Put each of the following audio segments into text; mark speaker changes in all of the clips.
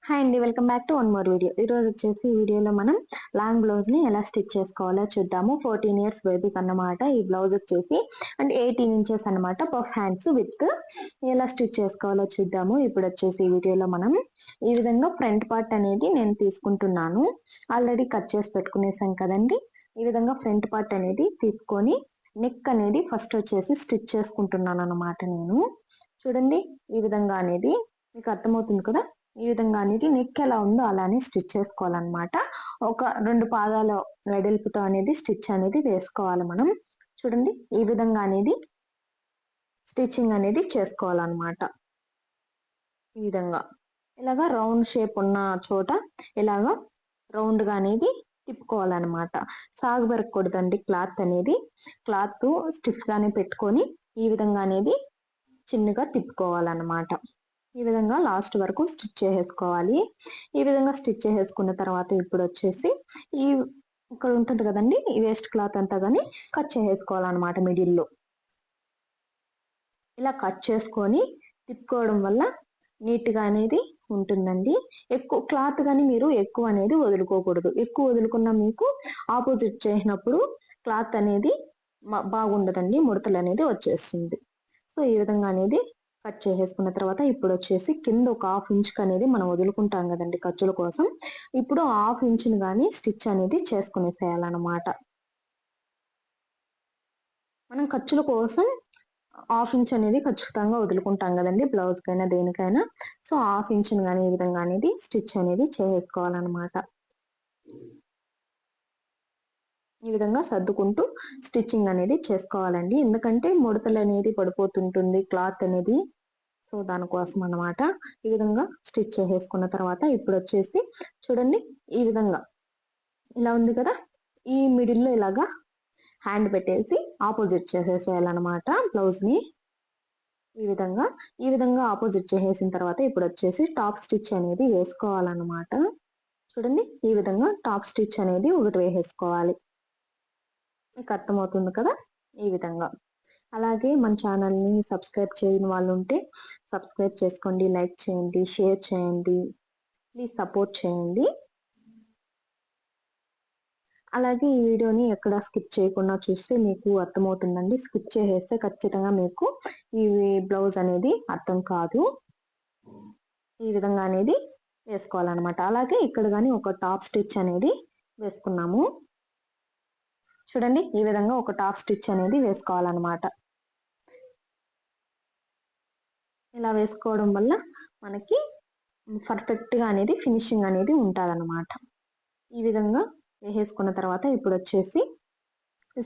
Speaker 1: Hi అండి, welcome back to one more video. ఈరోజు వచ్చేసి ఈ వీడియోలో మనం లాంగ్ బ్లౌజ్ని ఎలా స్టిచ్ చేసుకోవాలో చూద్దాము. 14 ఇయర్స్ బేబీకి అన్నమాట ఈ బ్లౌజ్ వచ్చేసి, అండ్ 18 ఇంచెస్ అనమాట పఫ్ హ్యాండ్స్ విత్. ఎలా స్టిచ్ చేసుకోవాలో చూద్దాము. ఇప్పుడు వచ్చేసి ఈ వీడియోలో మనం ఈ విధంగా ఫ్రంట్ పార్ట్ అనేది నేను తీసుకుంటున్నాను. ఆల్రెడీ కట్ చేసి పెట్టుకునేసాం కదండి. ఈ విధంగా ఫ్రంట్ పార్ట్ అనేది తీసుకొని నెక్ అనేది ఫస్ట్ వచ్చేసి స్టిచ్ చేసుకుంటున్నాను అనమాట. నేను చూడండి, ఈ విధంగా అనేది మీకు అర్థమవుతుంది కదా. ఈ విధంగా అనేది నెక్ ఎలా ఉందో అలానే స్టిచ్ చేసుకోవాలన్నమాట. ఒక 2 పాదాల వెడల్పుతో అనేది స్టిచ్ అనేది వేసుకోవాలి మనం. చూడండి, ఈ విధంగా అనేది స్టిచ్చింగ్ అనేది చేసుకోవాలన్నమాట. ఈ విధంగా ఇలాగా రౌండ్ షేప్ ఉన్న చోట ఇలాగా రౌండ్గా అనేది తిప్పుకోవాలన్నమాట. సాగు పెరగకూడదండి క్లాత్ అనేది. క్లాత్ స్టిఫ్గానే పెట్టుకొని ఈ విధంగా అనేది చిన్నగా తిప్పుకోవాలన్నమాట. ఈ విధంగా లాస్ట్ వరకు స్టిచ్ చేసేసుకోవాలి. ఈ విధంగా స్టిచ్ చేసేసుకున్న తర్వాత ఇప్పుడు వచ్చేసి ఈ ఇక్కడ ఉంటుంది కదండి, ఈ వేస్ట్ క్లాత్ అంతా కానీ కట్ చేసేసుకోవాలన్నమాట. మిడిల్లో ఇలా కట్ చేసుకొని తిప్పుకోవడం వల్ల నీట్గా అనేది ఉంటుందండి. ఎక్కువ క్లాత్ కానీ మీరు ఎక్కువ అనేది వదులుకోకూడదు. ఎక్కువ వదులుకున్న మీకు ఆపోజిట్ చేసినప్పుడు క్లాత్ అనేది బాగుండదండి, ముడతలు అనేది వచ్చేస్తుంది. సో ఈ విధంగా అనేది కట్ చేసేసుకున్న తర్వాత ఇప్పుడు వచ్చేసి కింద ఒక 1/2 ఇంచ్ అనేది మనం వదులుకుంటాం కదండి ఖర్చుల కోసం. ఇప్పుడు 1/2 ఇంచుని కానీ స్టిచ్ అనేది చేసుకునేసేయాలన్నమాట. మనం ఖర్చుల కోసం 1/2 ఇంచ్ అనేది ఖచ్చితంగా వదులుకుంటాం కదండి బ్లౌజ్కైనా దేనికైనా. సో 1/2 ఇంచుని కానీ ఈ విధంగా అనేది స్టిచ్ అనేది చేసుకోవాలన్నమాట. ఈ విధంగా సర్దుకుంటూ స్టిచ్చింగ్ అనేది చేసుకోవాలండి. ఎందుకంటే ముడతలు అనేది పడిపోతుంటుంది క్లాత్ అనేది. సో దానికోసం అన్నమాట. ఈ విధంగా స్టిచ్ చేసేసుకున్న తర్వాత ఇప్పుడు వచ్చేసి చూడండి, ఈ విధంగా ఇలా ఉంది కదా, ఈ మిడిల్లో ఇలాగా హ్యాండ్ పెట్టేసి ఆపోజిట్ చేసేసేయాలన్నమాట బ్లౌజ్ని. ఈ విధంగా ఆపోజిట్ చేసేసిన తర్వాత ఇప్పుడు వచ్చేసి టాప్ స్టిచ్ అనేది వేసుకోవాలన్నమాట. చూడండి, ఈ విధంగా టాప్ స్టిచ్ అనేది ఒకటి వేసేసుకోవాలి. మీకు అర్థమవుతుంది కదా. ఈ విధంగా అలాగే మన ఛానల్ని సబ్స్క్రైబ్ చేయని వాళ్ళు ఉంటే సబ్స్క్రైబ్ చేసుకోండి, లైక్ చేయండి, షేర్ చేయండి, ప్లీజ్ సపోర్ట్ చేయండి. అలాగే ఈ వీడియోని ఎక్కడ స్కిప్ చేయకుండా చూస్తే మీకు అర్థమవుతుందండి. స్కిప్ చేసేస్తే ఖచ్చితంగా మీకు ఈ బ్లౌజ్ అనేది అర్థం కాదు. ఈ విధంగా అనేది వేసుకోవాలన్నమాట. అలాగే ఇక్కడ కానీ ఒక టాప్ స్టిచ్ అనేది వేసుకున్నాము. చూడండి, ఈ విధంగా ఒక టాప్ స్టిచ్ అనేది వేసుకోవాలన్నమాట. ఇలా వేసుకోవడం వల్ల మనకి పర్ఫెక్ట్గా అనేది ఫినిషింగ్ అనేది ఉంటుందన్నమాట. ఈ విధంగా వేసేసుకున్న తర్వాత ఇప్పుడు వచ్చేసి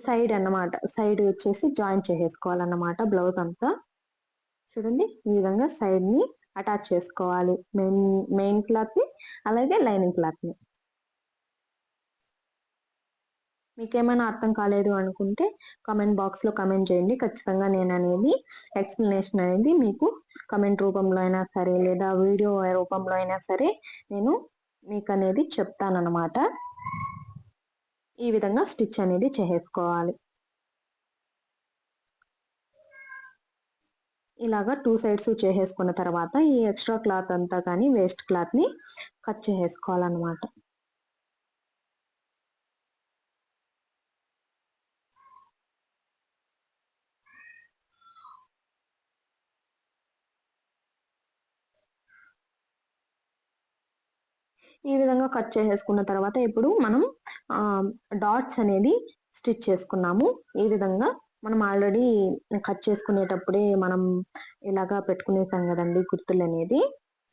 Speaker 1: సైడ్ అన్నమాట, సైడ్ వచ్చేసి జాయిన్ చేసేసుకోవాలన్నమాట బ్లౌజ్ అంతా. చూడండి, ఈ విధంగా సైడ్ని అటాచ్ చేసుకోవాలి మెయిన్ క్లాత్ని అలాగే లైనింగ్ క్లాత్ని. మీకేమైనా అర్థం కాలేదు అనుకుంటే కామెంట్ బాక్స్లో కామెంట్ చేయండి. ఖచ్చితంగా నేను అనేది ఎక్స్ప్లెనేషన్ అనేది మీకు కామెంట్ రూపంలో అయినా సరే లేదా వీడియో రూపంలో అయినా సరే నేను మీకు అనేది చెప్తానన్నమాట. ఈ విధంగా స్టిచ్ అనేది చేసేసుకోవాలి. ఇలాగా 2 సైడ్స్ చేసేసుకున్న తర్వాత ఈ ఎక్స్ట్రా క్లాత్ అంతా కానీ వేస్ట్ క్లాత్ని కట్ చేసేసుకోవాలన్నమాట. ఈ విధంగా కట్ చేసేసుకున్న తర్వాత ఇప్పుడు మనం డాట్స్ అనేది స్టిచ్ చేసుకున్నాము. ఈ విధంగా మనం ఆల్రెడీ కట్ చేసుకునేటప్పుడే మనం ఇలాగా పెట్టుకునేసాం కదండి గుర్తులు అనేది.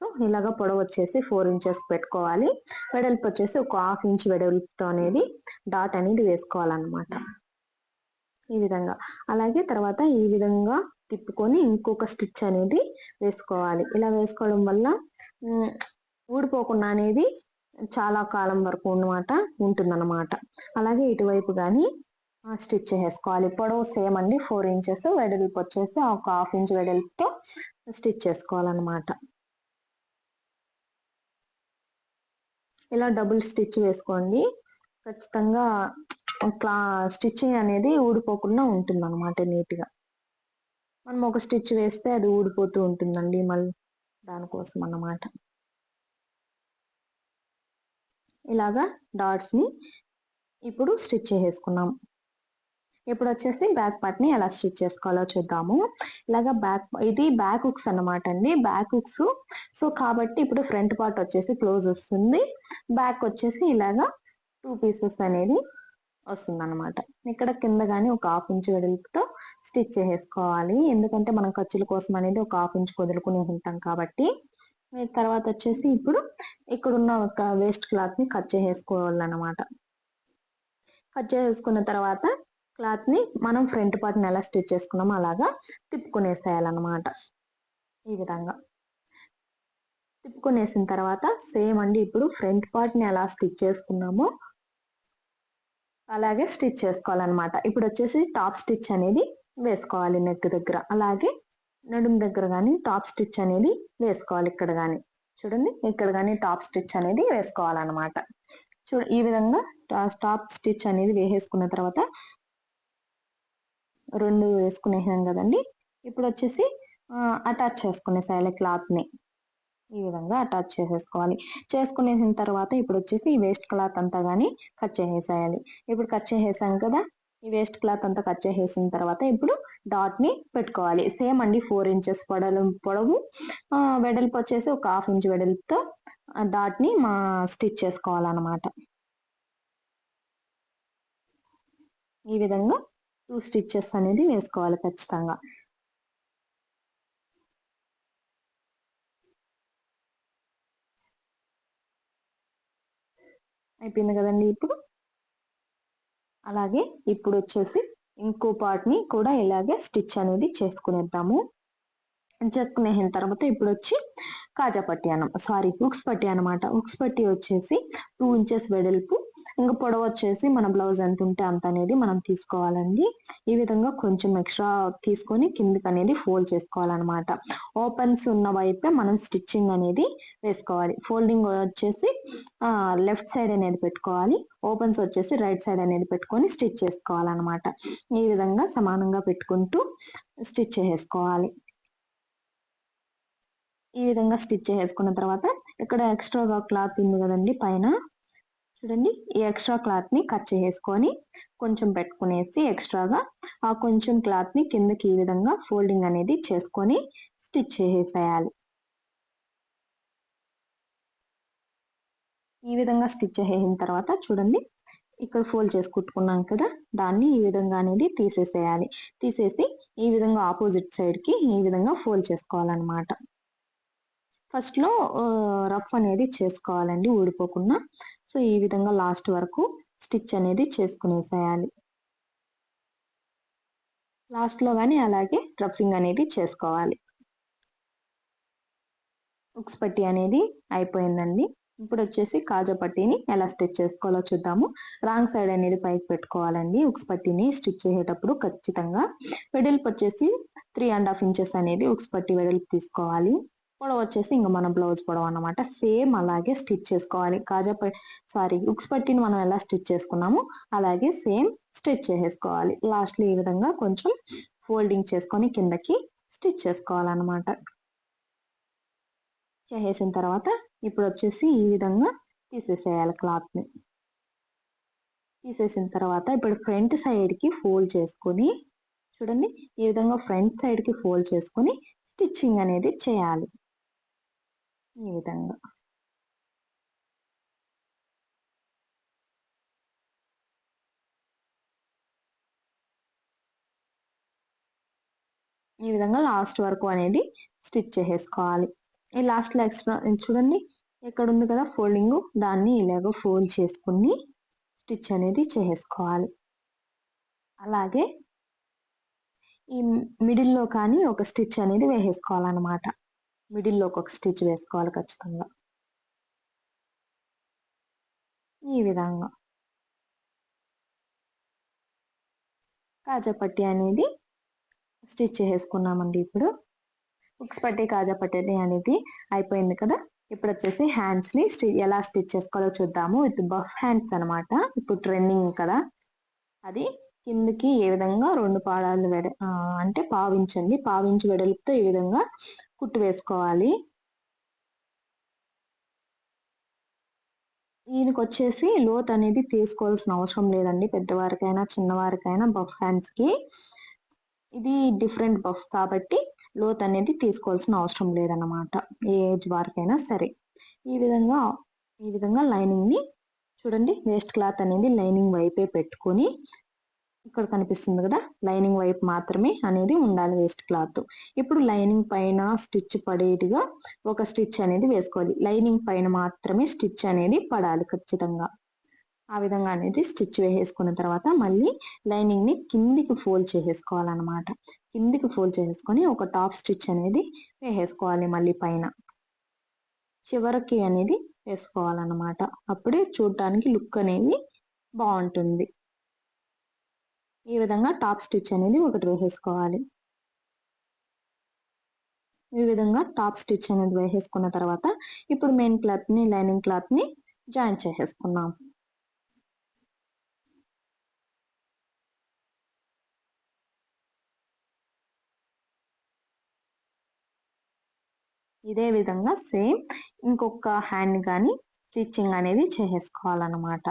Speaker 1: సో ఇలాగా పొడవు వచ్చేసి 4 ఇంచెస్ పెట్టుకోవాలి. వెడల్పు వచ్చేసి ఒక 1/2 ఇంచ్ వెడల్పుతో అనేది డాట్ అనేది వేసుకోవాలన్నమాట. ఈ విధంగా అలాగే తర్వాత ఈ విధంగా తిప్పుకొని ఇంకొక స్టిచ్ అనేది వేసుకోవాలి. ఇలా వేసుకోవడం వల్ల ఊడిపోకుండా అనేది చాలా కాలం వరకు ఉంటుందన్నమాట. అలాగే ఇటువైపు కానీ స్టిచ్ చేసుకోవాలి. పొడవు సేమ్ అండి 4 ఇంచెస్, వెడల్పు వచ్చేసి ఒక 1/2 ఇంచ్ వెడల్పుతో స్టిచ్ చేసుకోవాలన్నమాట. ఇలా డబుల్ స్టిచ్ వేసుకోండి. ఖచ్చితంగా స్టిచ్చింగ్ అనేది ఊడిపోకుండా ఉంటుందన్నమాట నీట్గా. మనం ఒక స్టిచ్ వేస్తే అది ఊడిపోతూ ఉంటుందండి మళ్ళీ, దానికోసం అన్నమాట. ఇలాగా డాట్స్ని ఇప్పుడు స్టిచ్ చేసేసుకున్నాం. ఇప్పుడు వచ్చేసి బ్యాక్ పార్ట్ని ఎలా స్టిచ్ చేసుకోవాలో చూద్దాము. ఇలాగా ఇది బ్యాక్ హుక్స్ అన్నమాట అండి. బ్యాక్ హుక్స్ సో కాబట్టి ఇప్పుడు ఫ్రంట్ పార్ట్ వచ్చేసి క్లోజ్ వస్తుంది, బ్యాక్ వచ్చేసి ఇలాగా 2 పీసెస్ అనేది వస్తుందన్నమాట. ఇక్కడ కింద కానీ ఒక 1/2 ఇంచ్ వెడల్పుతో స్టిచ్ చేసేసుకోవాలి. ఎందుకంటే మనం ఖర్చుల కోసం అనేది ఒక 1/2 ఇంచ్ వదులుకుని ఉంటాం కాబట్టి. తర్వాత వచ్చేసి ఇప్పుడు ఇక్కడున్న ఒక వేస్ట్ క్లాత్ని కట్ చేసేసుకోవాలన్నమాట. కట్ చేసేసుకున్న తర్వాత క్లాత్ని మనం ఫ్రంట్ పార్ట్ని ఎలా స్టిచ్ చేసుకున్నామో అలాగా తిప్పుకునేసేయాలన్నమాట. ఈ విధంగా తిప్పుకునేసిన తర్వాత సేమ్ అండి ఇప్పుడు ఫ్రంట్ పార్ట్ని ఎలా స్టిచ్ చేసుకున్నామో అలాగే స్టిచ్ చేసుకోవాలన్నమాట. ఇప్పుడు వచ్చేసి టాప్ స్టిచ్ అనేది వేసుకోవాలి నెక్ దగ్గర, అలాగే నడుము దగ్గర కానీ టాప్ స్టిచ్ అనేది వేసుకోవాలి. ఇక్కడ కానీ చూడండి, ఇక్కడ కానీ టాప్ స్టిచ్ అనేది వేసుకోవాలన్నమాట. ఈ విధంగా టాప్ స్టిచ్ అనేది వేసేసుకున్న తర్వాత 2 వేసుకునేసాం కదండి. ఇప్పుడు వచ్చేసి అటాచ్ చేసుకునేసేయాలి క్లాత్ని. ఈ విధంగా అటాచ్ చేసేసుకోవాలి. చేసుకునేసిన తర్వాత ఇప్పుడు వచ్చేసి ఈ వేస్ట్ క్లాత్ అంతా కానీ కట్ చేసేసేయాలి. ఇప్పుడు కట్ చేసేసాం కదా, ఈ వేస్ట్ క్లాత్ అంతా కట్ చేసేసిన తర్వాత ఇప్పుడు డాట్ని పెట్టుకోవాలి. సేమ్ అండి 4 ఇంచెస్ పొడవు వెడల్పు వచ్చేసి ఒక 1/2 ఇంచ్ వెడల్పుతో డాట్ని స్టిచ్ చేసుకోవాలన్నమాట. ఈ విధంగా 2 స్టిచెస్ అనేది వేసుకోవాలి ఖచ్చితంగా. అయిపోయింది కదండి. అలాగే ఇప్పుడు వచ్చేసి ఇంకో పార్ట్ని కూడా ఇలాగే స్టిచ్ అనేది చేసుకునేద్దాము. చేసుకునేసిన తర్వాత ఇప్పుడు వచ్చి కాజా పట్టి హుక్స్ పట్టి అనమాట. హుక్స్ పట్టి వచ్చేసి 2 ఇంచెస్ వెడల్పు, ఇంకా పొడవు వచ్చేసి మన బ్లౌజ్ ఎంత ఉంటే అంత అనేది మనం తీసుకోవాలండి. ఈ విధంగా కొంచెం ఎక్స్ట్రా తీసుకొని కిందికి అనేది ఫోల్డ్ చేసుకోవాలన్నమాట. ఓపెన్స్ ఉన్న వైపే మనం స్టిచ్చింగ్ అనేది వేసుకోవాలి. ఫోల్డింగ్ వచ్చేసి లెఫ్ట్ సైడ్ అనేది పెట్టుకోవాలి, ఓపెన్స్ వచ్చేసి రైట్ సైడ్ అనేది పెట్టుకొని స్టిచ్ చేసుకోవాలన్నమాట. ఈ విధంగా సమానంగా పెట్టుకుంటూ స్టిచ్ చేసుకోవాలి. ఈ విధంగా స్టిచ్ చేసుకున్న తర్వాత ఇక్కడ ఎక్స్ట్రాగా క్లాత్ ఉంది కదండి పైన, చూడండి ఈ ఎక్స్ట్రా క్లాత్ని కట్ చేసుకొని కొంచెం పెట్టుకునేసి ఎక్స్ట్రాగా ఆ కొంచెం క్లాత్ని కిందకి ఈ విధంగా ఫోల్డింగ్ అనేది చేసుకొని స్టిచ్ చేసేసేయాలి. ఈ విధంగా స్టిచ్ చేసిన తర్వాత చూడండి ఇక్కడ ఫోల్డ్ చేసి కుట్టుకున్నాం కదా, దాన్ని ఈ విధంగా అనేది తీసేసేయాలి. తీసేసి ఈ విధంగా ఆపోజిట్ సైడ్కి ఈ విధంగా ఫోల్డ్ చేసుకోవాలన్నమాట. ఫస్ట్లో రఫ్ అనేది చేసుకోవాలండి ఊడిపోకుండా. సో ఈ విధంగా లాస్ట్ వరకు స్టిచ్ అనేది చేసుకునేసేయాలి. లాస్ట్లో కానీ అలాగే రఫింగ్ అనేది చేసుకోవాలి. హుక్స్ పట్టి అనేది అయిపోయిందండి. ఇప్పుడు వచ్చేసి కాజా పట్టీని ఎలా స్టిచ్ చేసుకోవాలో చూద్దాము. రాంగ్ సైడ్ అనేది పైకి పెట్టుకోవాలండి. హుక్స్ పట్టీని స్టిచ్ చేసేటప్పుడు ఖచ్చితంగా వెడల్పు వచ్చేసి 3.5 ఇంచెస్ అనేది హుక్స్ పట్టి వెడల్పు తీసుకోవాలి. పొడవు వచ్చేసి ఇంకా మన బ్లౌజ్ పొడవు అన్నమాట. సేమ్ అలాగే స్టిచ్ చేసుకోవాలి. హుక్స్ పట్టీని మనం ఎలా స్టిచ్ చేసుకున్నామో అలాగే సేమ్ స్టిచ్ చేసేసుకోవాలి. లాస్ట్లో ఈ విధంగా కొంచెం ఫోల్డింగ్ చేసుకొని కిందకి స్టిచ్ చేసుకోవాలన్నమాట. చేసేసిన తర్వాత ఇప్పుడు వచ్చేసి ఈ విధంగా తీసేసేయాలి క్లాత్ని. తీసేసిన తర్వాత ఇప్పుడు ఫ్రంట్ సైడ్కి ఫోల్డ్ చేసుకొని చూడండి, ఈ విధంగా ఫ్రంట్ సైడ్కి ఫోల్డ్ చేసుకొని స్టిచ్చింగ్ అనేది చేయాలి. ఈ విధంగా ఈ విధంగా లాస్ట్ వరకు అనేది స్టిచ్ చేసేసుకోవాలి. ఈ లాస్ట్లో ఎక్స్ట్రా చూడండి ఇక్కడ ఉంది కదా ఫోల్డింగ్, దాన్ని ఇలాగ ఫోల్డ్ చేసుకుని స్టిచ్ అనేది చేసేసుకోవాలి. అలాగే ఈ మిడిల్లో కానీ ఒక స్టిచ్ అనేది వేసేసుకోవాలన్నమాట. మిడిల్లోకి ఒక స్టిచ్ వేసుకోవాలి ఖచ్చితంగా. ఈ విధంగా కాజా పట్టీ అనేది స్టిచ్ చేసేసుకున్నామండి. ఇప్పుడు హుక్స్ పట్టీ కాజా పట్టీ అనేది అయిపోయింది కదా. ఇప్పుడు వచ్చేసి హ్యాండ్స్ని ఎలా స్టిచ్ చేసుకోవాలో చూద్దాము. విత్ బఫ్ హ్యాండ్స్ అనమాట. ఇప్పుడు ట్రెండింగ్ కదా అది. కిందకి ఏ విధంగా 2 పాదాలు అంటే పావించి వెడల్పుతో ఈ విధంగా కుట్టు వేసుకోవాలి. దీనికి వచ్చేసి లోత్ అనేది తీసుకోవాల్సిన అవసరం లేదండి. పెద్దవారికైనా చిన్నవారికైనా బఫ్ హ్యాండ్స్కి ఇది డిఫరెంట్ బఫ్ కాబట్టి లోత్ అనేది తీసుకోవాల్సిన అవసరం లేదన్నమాట. ఏ ఏజ్ వారికైనా సరే. ఈ విధంగా లైనింగ్ని చూడండి, వేస్ట్ క్లాత్ అనేది లైనింగ్ వైపే పెట్టుకొని, ఇక్కడ కనిపిస్తుంది కదా, లైనింగ్ వైపు మాత్రమే అనేది ఉండాలి వేస్ట్ క్లాత్. ఇప్పుడు లైనింగ్ పైన స్టిచ్ పడేట్టుగా ఒక స్టిచ్ అనేది వేసుకోవాలి. లైనింగ్ పైన మాత్రమే స్టిచ్ అనేది పడాలి ఖచ్చితంగా. ఆ విధంగా అనేది స్టిచ్ వేసేసుకున్న తర్వాత మళ్ళీ లైనింగ్ని కిందికి ఫోల్డ్ చేసేసుకోవాలన్నమాట. కిందికి ఫోల్డ్ చేసుకొని ఒక టాప్ స్టిచ్ అనేది వేసేసుకోవాలి మళ్ళీ పైన. చివరికి అనేది వేసుకోవాలన్నమాట. అప్పుడే చూడటానికి లుక్ అనేది బాగుంటుంది. ఈ విధంగా టాప్ స్టిచ్ అనేది ఒకటి వేసేసుకోవాలి. ఈ విధంగా టాప్ స్టిచ్ అనేది వేసేసుకున్న తర్వాత ఇప్పుడు మెయిన్ క్లాత్ని లైనింగ్ క్లాత్ని జాయిన్ చేసేసుకున్నాం. ఇదే విధంగా సేమ్ ఇంకొక హ్యాండ్ కానీ స్టిచ్చింగ్ అనేది చేసేసుకోవాలన్నమాట.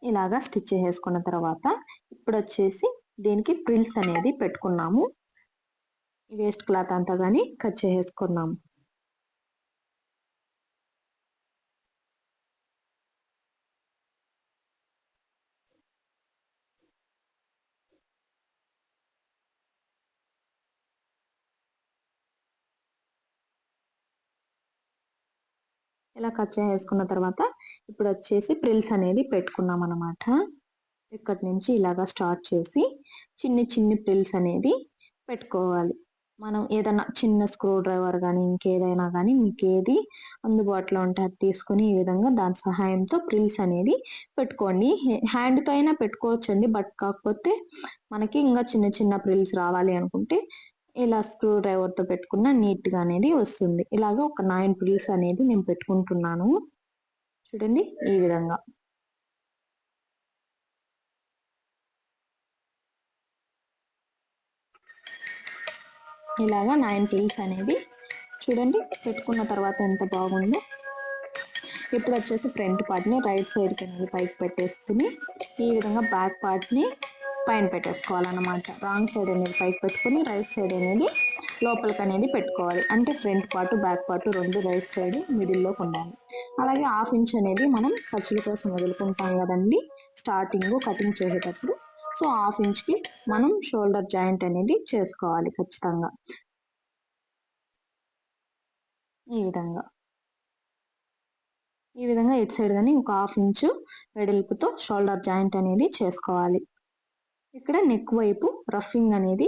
Speaker 1: ఇలాగా స్టిచ్ చేసేసుకున్న తర్వాత ఇప్పుడు వచ్చేసి దీనికి ప్రిల్స్ అనేది పెట్టుకున్నాము. వేస్ట్ క్లాత్ అంతా కానీ కట్ చేసేసుకున్నాము. ఇలా కట్ చేసేసుకున్న తర్వాత ఇప్పుడు వచ్చేసి ప్రిల్స్ అనేది పెట్టుకున్నాం అనమాట. ఇక్కడి నుంచి ఇలాగా స్టార్ట్ చేసి చిన్ని ప్రిల్స్ అనేది పెట్టుకోవాలి. మనం ఏదైనా చిన్న స్క్రూ డ్రైవర్ కానీ ఇంకేదైనా కానీ మీకు ఏది అందుబాటులో ఉంటే అది తీసుకొని ఈ విధంగా దాని సహాయంతో ప్రిల్స్ అనేది పెట్టుకోండి. హ్యాండ్తో అయినా పెట్టుకోవచ్చండి. బట్ కాకపోతే మనకి ఇంకా చిన్న ప్రిల్స్ రావాలి అనుకుంటే ఇలా స్క్రూ డ్రైవర్తో పెట్టుకున్న నీట్గా అనేది వస్తుంది. ఇలాగ ఒక 9 ప్రిల్స్ అనేది నేను పెట్టుకుంటున్నాను. చూడండి ఈ విధంగా. ఇలాగా 9 ప్రిల్స్ అనేది చూడండి పెట్టుకున్న తర్వాత ఎంత బాగుందో. ఇప్పుడు వచ్చేసి ఫ్రంట్ పార్ట్ని రైట్ సైడ్కి అనేది పైకి పెట్టేసుకుని ఈ విధంగా బ్యాక్ పార్ట్ని పైన పెట్టేసుకోవాలన్నమాట. రాంగ్ సైడ్ అనేది పైకి పెట్టుకుని రైట్ సైడ్ అనేది లోపలికి అనేది పెట్టుకోవాలి. అంటే ఫ్రంట్ పార్ట్ బ్యాక్ పార్ట్ రెండు రైట్ సైడ్ మిడిల్లోకి ఉండాలి. అలాగే 1/2 ఇంచ్ అనేది మనం ఖర్చుల కోసం వదులుకుంటాం కదండి స్టార్టింగ్ కటింగ్ చేసేటప్పుడు. సో 1/2 ఇంచ్కి మనం షోల్డర్ జాయింట్ అనేది చేసుకోవాలి ఖచ్చితంగా. ఈ విధంగా ఇటు సైడ్ కానీ ఇంకో 1/2 ఇంచు వెడల్పుతో షోల్డర్ జాయింట్ అనేది చేసుకోవాలి. ఇక్కడ నెక్ వైపు రఫింగ్ అనేది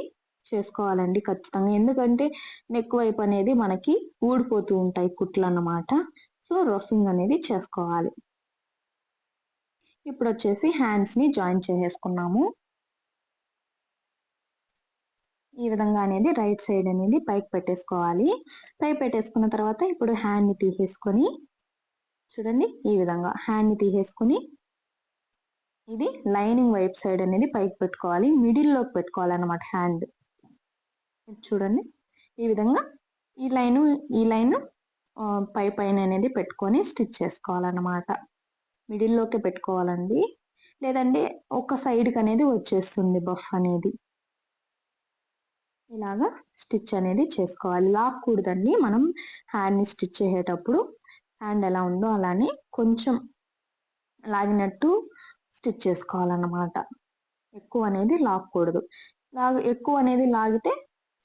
Speaker 1: చేసుకోవాలండి ఖచ్చితంగా. ఎందుకంటే నెక్ వైపు అనేది మనకి ఊడిపోతూ ఉంటాయి కుట్లు అన్నమాట. సో రఫింగ్ అనేది చేసుకోవాలి. ఇప్పుడు వచ్చేసి హ్యాండ్స్ని జాయిన్ చేసేసుకున్నాము. ఈ విధంగా అనేది రైట్ సైడ్ అనేది పైకి పెట్టేసుకోవాలి. పైకి పెట్టేసుకున్న తర్వాత ఇప్పుడు హ్యాండ్ని తీసేసుకొని చూడండి ఈ విధంగా హ్యాండ్ని తీసేసుకొని ఇది లైనింగ్ వైపు సైడ్ అనేది పైకి పెట్టుకోవాలి. మిడిల్లోకి పెట్టుకోవాలన్నమాట హ్యాండ్. చూడండి ఈ విధంగా ఈ లైన్ పైన అనేది పెట్టుకొని స్టిచ్ చేసుకోవాలన్నమాట. మిడిల్లోకి పెట్టుకోవాలండి, లేదంటే ఒక సైడ్కి అనేది వచ్చేస్తుంది బఫ్ అనేది. ఇలాగా స్టిచ్ అనేది చేసుకోవాలి. లాక్కూడదండి మనం హ్యాండ్ని స్టిచ్ చేసేటప్పుడు. హ్యాండ్ ఎలా ఉందో అలానే కొంచెం లాగినట్టు స్టిచ్ చేసుకోవాలన్నమాట. ఎక్కువ అనేది లాక్కూడదు. ఎక్కువ అనేది లాగితే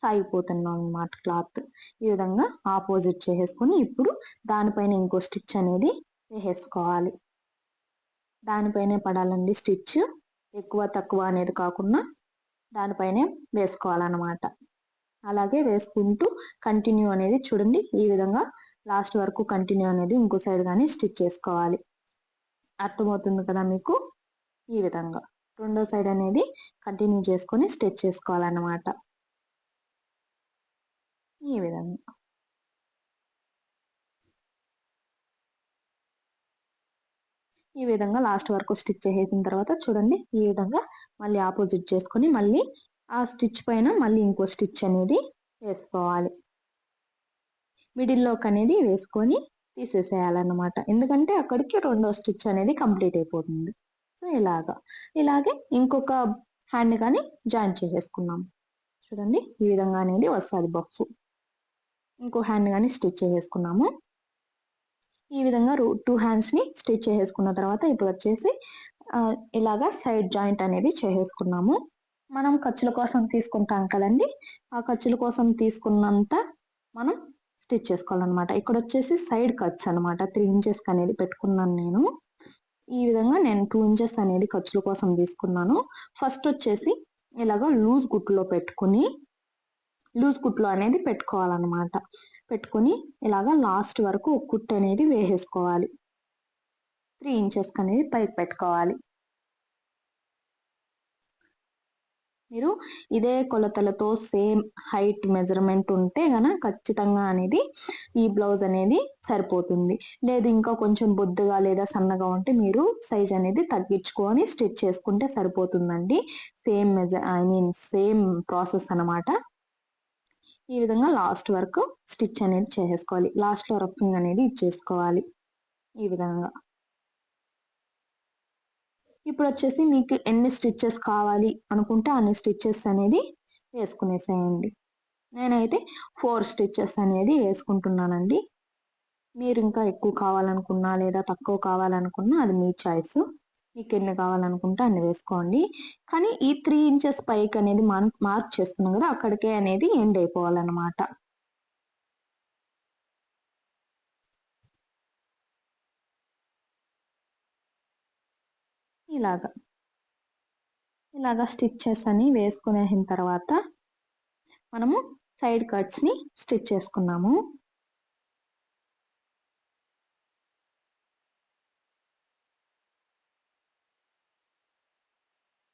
Speaker 1: సాగిపోతున్నాం అన్నమాట క్లాత్. ఈ విధంగా ఆపోజిట్ చేసేసుకొని ఇప్పుడు దానిపైన ఇంకో స్టిచ్ అనేది వేసేసుకోవాలి. దానిపైనే పడాలండి స్టిచ్, ఎక్కువ తక్కువ అనేది కాకుండా దానిపైనే వేసుకోవాలన్నమాట. అలాగే వేసుకుంటూ కంటిన్యూ అనేది చూడండి ఈ విధంగా లాస్ట్ వరకు కంటిన్యూ అనేది ఇంకో సైడ్ కానీ స్టిచ్ చేసుకోవాలి. అర్థమవుతుంది కదా మీకు? ఈ విధంగా రెండో సైడ్ అనేది కంటిన్యూ చేసుకొని స్టిచ్ చేసుకోవాలన్నమాట. ఈ విధంగా లాస్ట్ వరకు స్టిచ్ చేసిన తర్వాత చూడండి ఈ విధంగా మళ్ళీ ఆపోజిట్ చేసుకొని మళ్ళీ ఆ స్టిచ్ పైన మళ్ళీ ఇంకో స్టిచ్ అనేది వేసుకోవాలి. మిడిల్లోకి అనేది వేసుకొని తీసేసేయాలన్నమాట. ఎందుకంటే అక్కడికి రెండో స్టిచ్ అనేది కంప్లీట్ అయిపోతుంది. సో ఇలాగే ఇంకొక హ్యాండ్ కానీ జాయిన్ చేసేసుకున్నాం. చూడండి ఈ విధంగా అనేది వస్తుంది బఫ్. ఇంకో హ్యాండ్ కానీ స్టిచ్ చేసేసుకున్నాము. ఈ విధంగా 2 హ్యాండ్స్ని స్టిచ్ చేసేసుకున్న తర్వాత ఇప్పుడు వచ్చేసి ఇలాగా సైడ్ జాయింట్ అనేది చేసేసుకున్నాము. మనం ఖర్చుల కోసం తీసుకుంటాం కదండి, ఆ ఖర్చుల కోసం తీసుకున్నంత మనం స్టిచ్ చేసుకోవాలన్నమాట. ఇక్కడ వచ్చేసి సైడ్ కట్స్ అనమాట 3 ఇంచెస్ అనేది పెట్టుకున్నాను నేను. ఈ విధంగా నేను 2 ఇంచెస్ అనేది ఖర్చుల కోసం తీసుకున్నాను. ఫస్ట్ వచ్చేసి ఇలాగా లూజ్ కుట్లు అనేది పెట్టుకోవాలన్నమాట. పెట్టుకుని ఇలాగా లాస్ట్ వరకు ఒక కుట్టు అనేది వేసేసుకోవాలి. 3 ఇంచెస్ అనేది పైకి పెట్టుకోవాలి. మీరు ఇదే కొలతలతో సేమ్ హైట్ మెజర్మెంట్ ఉంటే గనక ఖచ్చితంగా అనేది ఈ బ్లౌజ్ అనేది సరిపోతుంది. లేదు ఇంకా కొంచెం బొద్దుగా లేదా సన్నగా ఉంటే మీరు సైజ్ అనేది తగ్గించుకొని స్టిచ్ చేసుకుంటే సరిపోతుందండి. సేమ్ ప్రాసెస్ అన్నమాట. ఈ విధంగా లాస్ట్ వరకు స్టిచ్ అనేది చేసేసుకోవాలి. లాస్ట్లో రఫింగ్ అనేది ఇచ్చేసుకోవాలి ఈ విధంగా. ఇప్పుడు వచ్చేసి మీకు ఎన్ని స్టిచ్చెస్ కావాలి అనుకుంటే అన్ని స్టిచ్చెస్ అనేది వేసుకునేసేయండి. నేనైతే 4 స్టిచ్చెస్ అనేది వేసుకుంటున్నానండి. మీరు ఇంకా ఎక్కువ కావాలనుకున్నా లేదా తక్కువ కావాలనుకున్నా అది మీ చాయిస్. మీకు ఎన్ని కావాలనుకుంటే అన్ని వేసుకోండి. కానీ ఈ 3 ఇంచెస్ పైకి అనేది మార్క్ చేస్తున్నాం కదా, అక్కడికే అనేది ఎండ్ అయిపోవాలన్నమాట. ఇలాగా స్టిచ్చెస్ అని వేసుకునేసిన తర్వాత మనము సైడ్ కట్స్ని స్టిచ్ చేసుకున్నాము.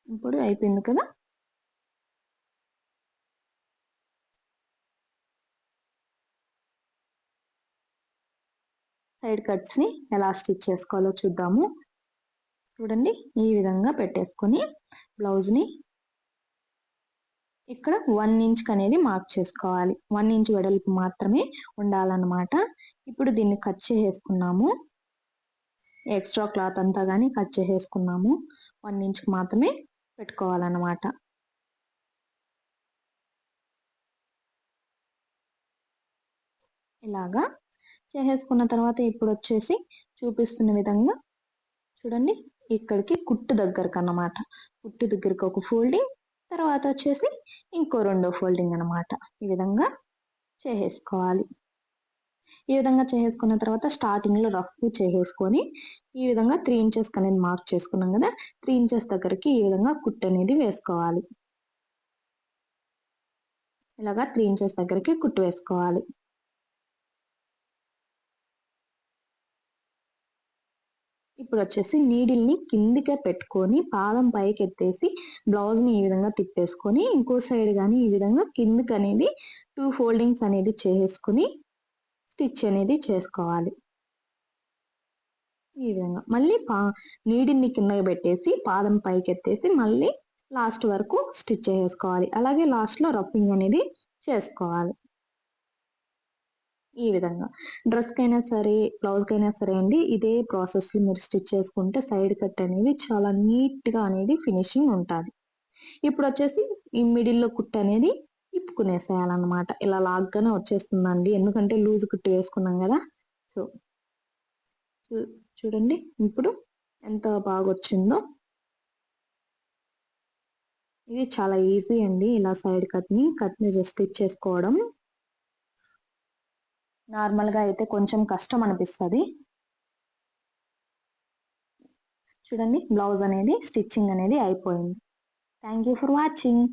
Speaker 1: ఇప్పుడు అయిపోయింది కదా. సైడ్ కట్స్ని ఎలా స్టిచ్ చేసుకోవాలో చూద్దాము. చూడండి ఈ విధంగా పెట్టేసుకొని బ్లౌజ్ని ఇక్కడ 1 ఇంచ్ అనేది మార్క్ చేసుకోవాలి. 1 ఇంచ్ వెడల్పు మాత్రమే ఉండాలన్నమాట. ఇప్పుడు దీన్ని కట్ చేసేసుకున్నాము. ఎక్స్ట్రా క్లాత్ అంతా కానీ కట్ చేసేసుకున్నాము. 1 ఇంచ్కి మాత్రమే పెట్టుకోవాలన్నమాట. ఇలాగా చేసేసుకున్న తర్వాత ఇప్పుడు వచ్చేసి చూపిస్తున్న విధంగా చూడండి ఇక్కడికి కుట్టు దగ్గరకు అన్నమాట. కుట్టు దగ్గరకు ఒక ఫోల్డింగ్, తర్వాత వచ్చేసి ఇంకో రెండో ఫోల్డింగ్ అన్నమాట. ఈ విధంగా చేసేసుకోవాలి. ఈ విధంగా చేసేసుకున్న తర్వాత స్టార్టింగ్లో రఫ్ చేసేసుకొని ఈ విధంగా 3 ఇంచెస్ అనేది మార్క్ చేసుకున్నాం కదా, 3 ఇంచెస్ దగ్గరికి ఈ విధంగా కుట్టు అనేది వేసుకోవాలి. ఇలాగా 3 ఇంచెస్ దగ్గరికి కుట్టు వేసుకోవాలి. ఇప్పుడు వచ్చేసి నీడిల్ని కిందికే పెట్టుకొని పాదం పైకి ఎత్తేసి బ్లౌజ్ని ఈ విధంగా తిప్పేసుకొని ఇంకో సైడ్ కానీ ఈ విధంగా కిందికి అనేది 2 ఫోల్డింగ్స్ అనేది చేసుకుని స్టిచ్ అనేది చేసుకోవాలి. ఈ విధంగా మళ్ళీ నీడిల్ని కిందకి పెట్టేసి పాదం పైకి ఎత్తేసి మళ్ళీ లాస్ట్ వరకు స్టిచ్ చేసుకోవాలి. అలాగే లాస్ట్లో రఫింగ్ అనేది చేసుకోవాలి. ఈ విధంగా డ్రెస్కైనా సరే బ్లౌజ్కైనా సరే అండి ఇదే ప్రాసెస్ మీరు స్టిచ్ చేసుకుంటే సైడ్ కట్ అనేది చాలా నీట్గా అనేది ఫినిషింగ్ ఉంటుంది. ఇప్పుడు వచ్చేసి ఈ మిడిల్లో కుట్టు అనేది ఇప్పుకునేసేయాలన్నమాట. ఇలా లాగ్గానే వచ్చేస్తుందండి, ఎందుకంటే లూజ్ కుట్టు వేసుకున్నాం కదా. సో చూడండి ఇప్పుడు ఎంత బాగా వచ్చిందో. ఇది చాలా ఈజీ అండి, ఇలా సైడ్ కట్ని జస్ట్ స్టిచ్ చేసుకోవడం. నార్మల్గా అయితే కొంచెం కష్టం అనిపిస్తుంది. చూడండి బ్లౌజ్ అనేది స్టిచ్చింగ్ అనేది అయిపోయింది. Thank you for watching.